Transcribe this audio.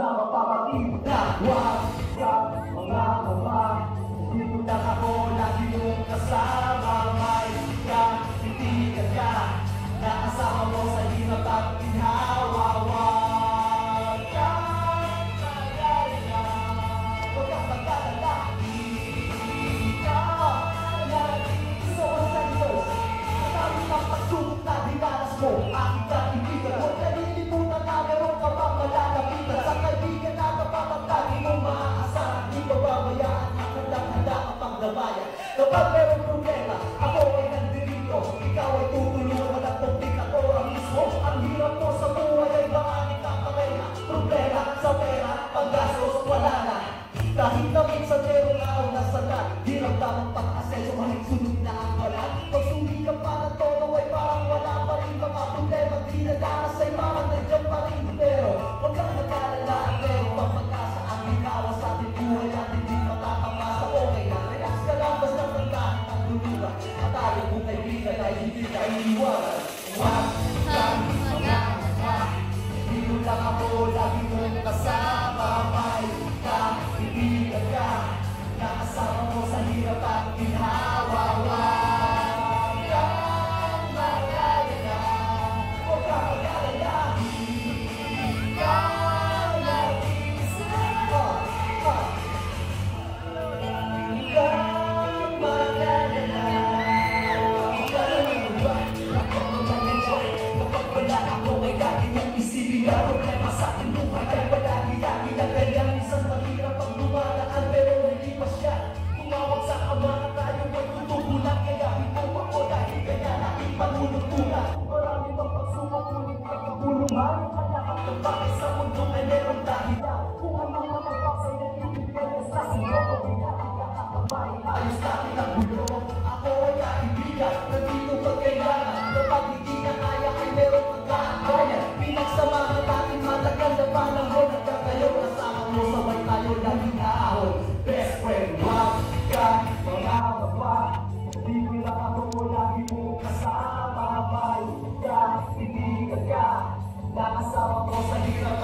na mapapatid na huwag ka mga kaba. Dito lang ako, lagi mong kasama. May kaibigan ka, nakasama mo sa hirap at ginhawa. Huwag kang mag-alala, huwag kang mag-alala. Ikaw ang nag-iisa sa Diyos. Ang dami ng pagsubok na dinanas mo, aking kaibigan. Huwag kalilimutan na meron ka pang malalapitan. Sa kaibigan na kapag lagi mong maaasahan, di pababayaan at handa ka pang gabayan. Kapag meron problema, ako ay nandirito. Ikaw ay tutulungan at tupik ako ang mismo. Ang hirap mo sa buhay ay maaaring kakamera. Problema sa pera, paggastos, wala na. Kahit na minsan merong araw na salat, hirap tamang pag-asenso, mahit sunod na ang balat. Pag sumikap pa ng tono ay parang wala pa rin mga problema. Di nadanas ay parang nandiyan pa rin. Pero huwag kang mag-alala at meron pang pag-asa. Ang ikawa sa ating buhay at hindi matakamasa. Okay na, relax ka lang basta pagkain ang lulugan. At tayo kung kaibigan ay hindi ka iniwanan. Huwag kang mag-alala, dito lang ako, lagi mong kasama. May kaibigan ka, nakasama mo sa hirap at ginhawa. Huwag kang mag-alala, huwag kang mag-alala. Ikaw nag-iisa. Huwag kang mag-alala. Kapag wala ako ay lagi niyang isipin na problema sa aking buhay ay palagi-lagi na kaya minsan mahirap ang dumadaan pero hindi pa siya tumawag sa ama na tayo ay tutugunan. Kaya ito ako dahil kaya natin panunugtunan. Marami pang pagsubok ngunit pagkabulungan. Hanapang ng bakit sa mundo ay merong dahilan. Kung anong matapaksay na ibigay sa siyo, kung nakakakamay ayos natin ang gulo. Ako ay kaibigan, nandito pag kailangan. Kapag hindi na kaya ay meron pagkakabayan. Pinagsamahan natin matagal na panahon. Nagkakayo kasama mo, sabay tayo laging aahon. Best friend, huwag ka mga baba. Dito lang ako, lagi mong kasama. May kaibigan ka, nakasama mo sa hirap